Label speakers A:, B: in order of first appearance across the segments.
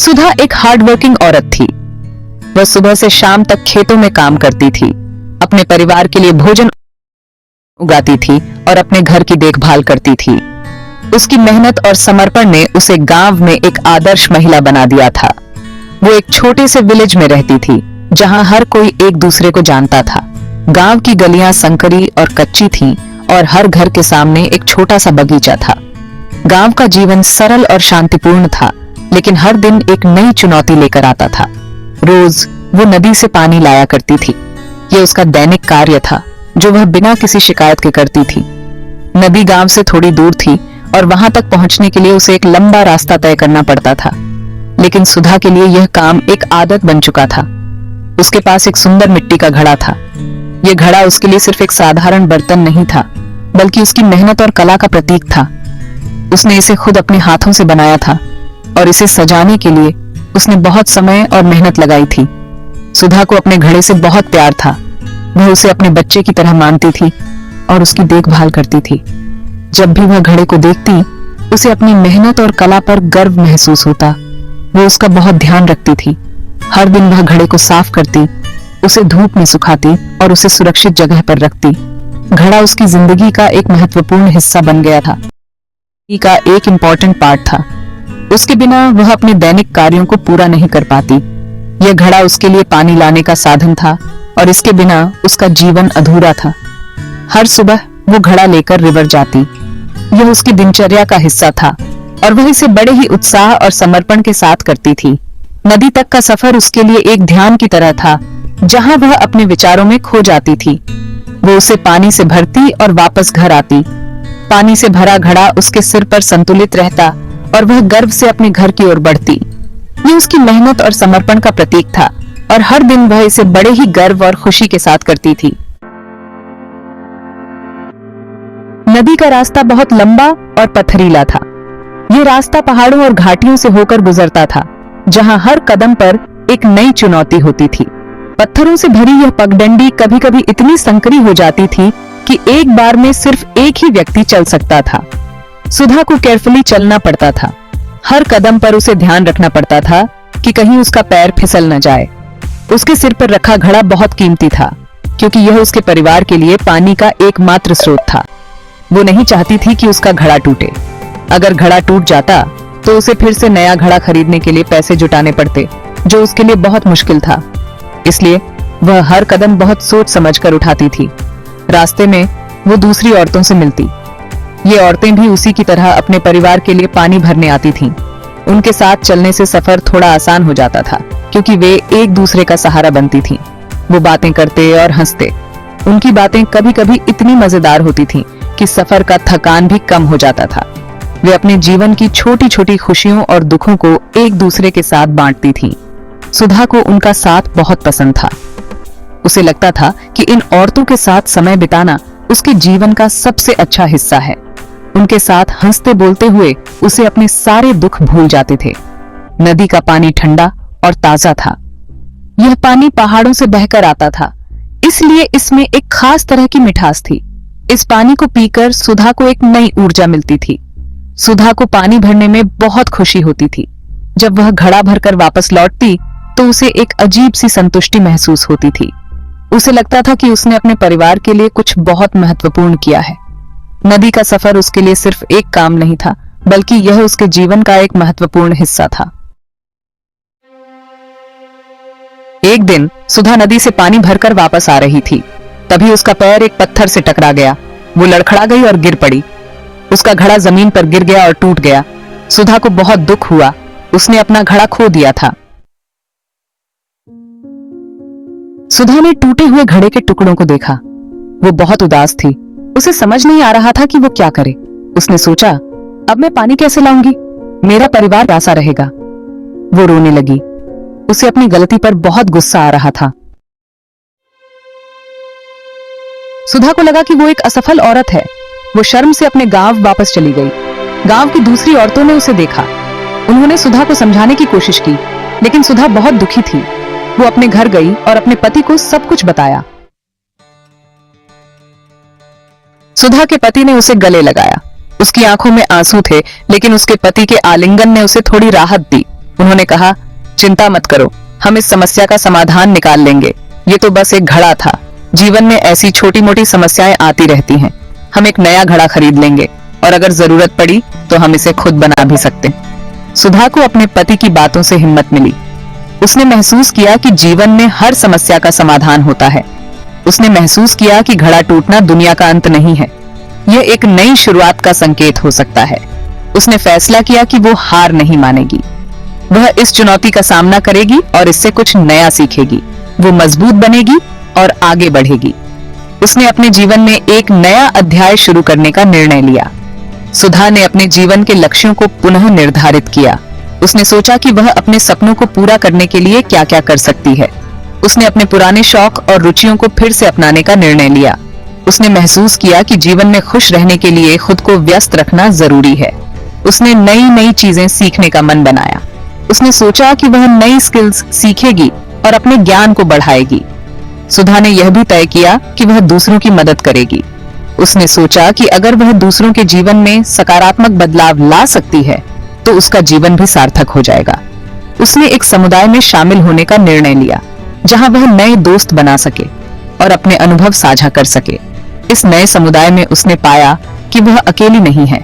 A: सुधा एक हार्डवर्किंग औरत थी। वह सुबह से शाम तक खेतों में काम करती थी, अपने परिवार के लिए भोजन उगाती थी और अपने घर की देखभाल करती थी। उसकी मेहनत और समर्पण ने उसे गांव में एक आदर्श महिला बना दिया था। वो एक छोटे से विलेज में रहती थी, जहां हर कोई एक दूसरे को जानता था। गांव की गलियां संकरी और कच्ची थीं और हर घर के सामने एक छोटा सा बगीचा था। गांव का जीवन सरल और शांतिपूर्ण था, लेकिन हर दिन एक नई चुनौती लेकर आता था। रोज वो नदी से पानी लाया करती थी। ये उसका दैनिक कार्य था, जो वह बिना किसी शिकायत के करती थी। नदी गांव से थोड़ी दूर थी और वहां तक पहुंचने के लिए उसे एक लंबा रास्ता तय करना पड़ता था। लेकिन सुधा के लिए यह काम एक आदत बन चुका था। उसके पास एक सुंदर मिट्टी का घड़ा था। यह घड़ा उसके लिए सिर्फ एक साधारण बर्तन नहीं था, बल्कि उसकी मेहनत और कला का प्रतीक था। उसने इसे खुद अपने हाथों से बनाया था और इसे सजाने के लिए उसने बहुत समय और मेहनत लगाई थी। सुधा को अपने घड़े से बहुत प्यार था। वह उसे अपने बच्चे की तरह मानती थी और उसकी देखभाल करती थी। जब भी वह घड़े को देखती, उसे अपनी मेहनत और कला पर गर्व महसूस होता। वो उसका बहुत ध्यान रखती थी। हर दिन वह घड़े को साफ करती, उसे धूप में सुखाती और उसे सुरक्षित जगह पर रखती। घड़ा उसकी जिंदगी का एक महत्वपूर्ण हिस्सा बन गया था, का एक इम्पोर्टेंट पार्ट था। उसके बिना वह अपने दैनिक कार्यों को पूरा नहीं कर पाती। यह घड़ा उसके लिए पानी लाने का साधन था और इसके बिना उसका जीवन अधूरा था। हर सुबह वो घड़ा लेकर रिवर जाती। यह उसकी दिनचर्या का हिस्सा था और वह इसे बड़े ही उत्साह और समर्पण के साथ करती थी। नदी तक का सफर उसके लिए एक ध्यान की तरह था, जहां वह अपने विचारों में खो जाती थी। वो उसे पानी से भरती और वापस घर आती। पानी से भरा घड़ा उसके सिर पर संतुलित रहता और वह गर्व से अपने घर की ओर बढ़ती। ये उसकी मेहनत और समर्पण का प्रतीक था और हर दिन वह इसे बड़े ही गर्व और खुशी के साथ करती थी। नदी का रास्ता बहुत लंबा और पथरीला था। ये रास्ता पहाड़ों और घाटियों से होकर गुजरता था, जहां हर कदम पर एक नई चुनौती होती थी। पत्थरों से भरी यह पगडंडी कभी-कभी इतनी संकरी हो जाती थी कि एक बार में सिर्फ एक ही व्यक्ति चल सकता था। सुधा को केयरफुली चलना पड़ता था। हर कदम पर उसे ध्यान रखना पड़ता था कि कहीं उसका पैर फिसल न जाए। उसके सिर पर रखा घड़ा बहुत कीमती था, क्योंकि यह उसके परिवार के लिए पानी का एकमात्र स्रोत था। वो नहीं चाहती थी कि उसका घड़ा टूटे। अगर घड़ा टूट जाता तो उसे फिर से नया घड़ा खरीदने के लिए पैसे जुटाने पड़ते, जो उसके लिए बहुत मुश्किल था। इसलिए वह हर कदम बहुत सोच समझकर उठाती थी। रास्ते में वो दूसरी औरतों से मिलती। ये औरतें भी उसी की तरह अपने परिवार के लिए पानी भरने आती थीं। उनके साथ चलने से सफर थोड़ा आसान हो जाता था, क्योंकि वे एक दूसरे का सहारा बनती थीं। वो बातें करते और हंसते। उनकी बातें कभी-कभी इतनी मजेदार होती थीं कि सफर का थकान भी कम हो जाता था। वे अपने जीवन की छोटी-छोटी खुशियों और दुखों को एक दूसरे के साथ बांटती थीं। सुधा को उनका साथ बहुत पसंद था। उसे लगता था कि इन औरतों के साथ समय बिताना उसके जीवन का सबसे अच्छा हिस्सा है। उनके साथ हंसते बोलते हुए उसे अपने सारे दुख भूल जाते थे। नदी का पानी ठंडा और ताजा था। यह पानी पहाड़ों से बहकर आता था, इसलिए इसमें एक खास तरह की मिठास थी। इस पानी को पीकर सुधा को एक नई ऊर्जा मिलती थी। सुधा को पानी भरने में बहुत खुशी होती थी। जब वह घड़ा भरकर वापस लौटती तो उसे एक अजीब सी संतुष्टि महसूस होती थी। उसे लगता था कि उसने अपने परिवार के लिए कुछ बहुत महत्वपूर्ण किया है। नदी का सफर उसके लिए सिर्फ एक काम नहीं था, बल्कि यह उसके जीवन का एक महत्वपूर्ण हिस्सा था। एक दिन सुधा नदी से पानी भरकर वापस आ रही थी। तभी उसका पैर एक पत्थर से टकरा गया। वो लड़खड़ा गई और गिर पड़ी। उसका घड़ा जमीन पर गिर गया और टूट गया। सुधा को बहुत दुख हुआ। उसने अपना घड़ा खो दिया था। सुधा ने टूटे हुए घड़े के टुकड़ों को देखा। वो बहुत उदास थी। उसे समझ नहीं आ रहा था कि वो क्या करे। उसने सोचा, अब मैं पानी कैसे लाऊंगी? मेरा परिवार प्यासा रहेगा। वो रोने लगी। उसे अपनी गलती पर बहुत गुस्सा आ रहा था। सुधा को लगा कि वो एक असफल औरत है। वो शर्म से अपने गांव वापस चली गई। गांव की दूसरी औरतों ने उसे देखा। उन्होंने सुधा को समझाने की कोशिश की, लेकिन सुधा बहुत दुखी थी। वो अपने घर गई और अपने पति को सब कुछ बताया। सुधा के पति ने उसे गले लगाया। उसकी आंखों में आंसू थे, लेकिन उसके पति के आलिंगन ने उसे थोड़ी राहत दी। उन्होंने कहा, चिंता मत करो, हम इस समस्या का समाधान निकाल लेंगे। ये तो बस एक घड़ा था। जीवन में ऐसी छोटी मोटी समस्याएं आती रहती हैं। हम एक नया घड़ा खरीद लेंगे और अगर जरूरत पड़ी तो हम इसे खुद बना भी सकते हैं। सुधा को अपने पति की बातों से हिम्मत मिली। उसने महसूस किया कि जीवन में हर समस्या का समाधान होता है। उसने महसूस किया कि घड़ा टूटना दुनिया का अंत नहीं है, यह एक नई शुरुआत का संकेत हो सकता है। उसने फैसला किया कि वो हार नहीं मानेगी। वह इस चुनौती का सामना करेगी और इससे कुछ नया सीखेगी। वो मजबूत बनेगी और आगे बढ़ेगी। उसने अपने जीवन में एक नया अध्याय शुरू करने का निर्णय लिया। सुधा ने अपने जीवन के लक्ष्यों को पुनः निर्धारित किया। उसने सोचा कि वह अपने सपनों को पूरा करने के लिए क्या क्या कर सकती है। उसने अपने पुराने शौक और रुचियों को फिर से अपनाने का निर्णय लिया। उसने महसूस किया कि जीवन में खुश रहने के लिए खुद को व्यस्त रखना जरूरी है। उसने नई नई चीजें सीखने का मन बनाया। उसने सोचा कि वह नई स्किल्स सीखेगी और अपने ज्ञान को बढ़ाएगी। सुधा ने यह भी तय किया कि वह दूसरों की मदद करेगी। उसने सोचा कि अगर वह दूसरों के जीवन में सकारात्मक बदलाव ला सकती है तो उसका जीवन भी सार्थक हो जाएगा। उसने एक समुदाय में शामिल होने का निर्णय लिया जहां वह नए दोस्त बना सके और अपने अनुभव साझा कर सके। इस नए समुदाय में उसने पाया कि वह अकेली नहीं है।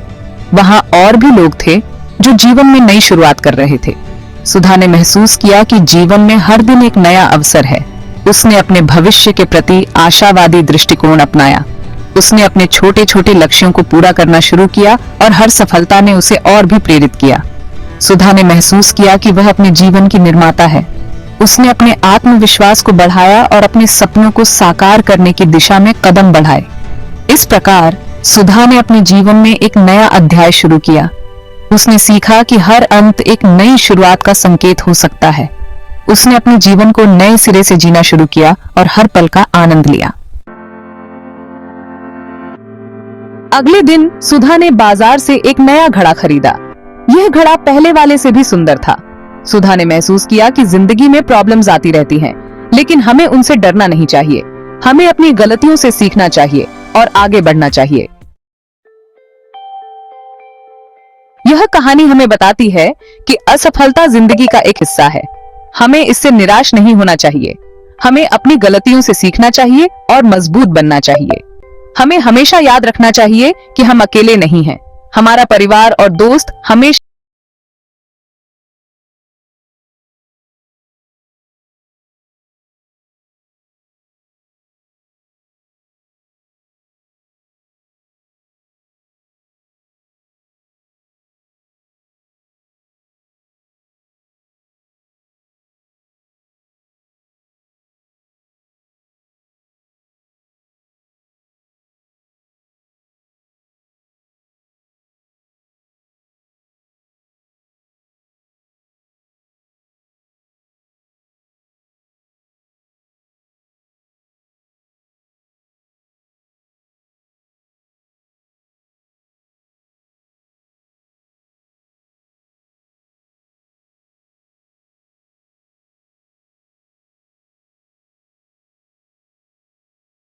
A: वहां और भी लोग थे जो जीवन में नई शुरुआत कर रहे थे। सुधा ने महसूस किया कि जीवन में हर दिन एक नया अवसर है। उसने अपने भविष्य के प्रति आशावादी दृष्टिकोण अपनाया। उसने अपने छोटे छोटे लक्ष्यों को पूरा करना शुरू किया और हर सफलता ने उसे और भी प्रेरित किया। सुधा ने महसूस किया कि वह अपने जीवन की निर्माता है। उसने अपने आत्मविश्वास को बढ़ाया और अपने सपनों को साकार करने की दिशा में कदम बढ़ाए। इस प्रकार सुधा ने अपने जीवन में एक नया अध्याय शुरू किया। उसने सीखा कि हर अंत एक नई शुरुआत का संकेत हो सकता है। उसने अपने जीवन को नए सिरे से जीना शुरू किया और हर पल का आनंद लिया। अगले दिन सुधा ने बाजार से एक नया घड़ा खरीदा। यह घड़ा पहले वाले से भी सुंदर था। सुधा ने महसूस किया कि जिंदगी में प्रॉब्लम्स आती रहती हैं, लेकिन हमें उनसे डरना नहीं चाहिए। हमें अपनी गलतियों से सीखना चाहिए और आगे बढ़ना चाहिए। यह कहानी हमें बताती है कि असफलता जिंदगी का एक हिस्सा है। हमें इससे निराश नहीं होना चाहिए। हमें अपनी गलतियों से सीखना चाहिए और मजबूत बनना चाहिए। हमें हमेशा याद रखना चाहिए कि हम अकेले नहीं हैं। हमारा परिवार और दोस्त हमेशा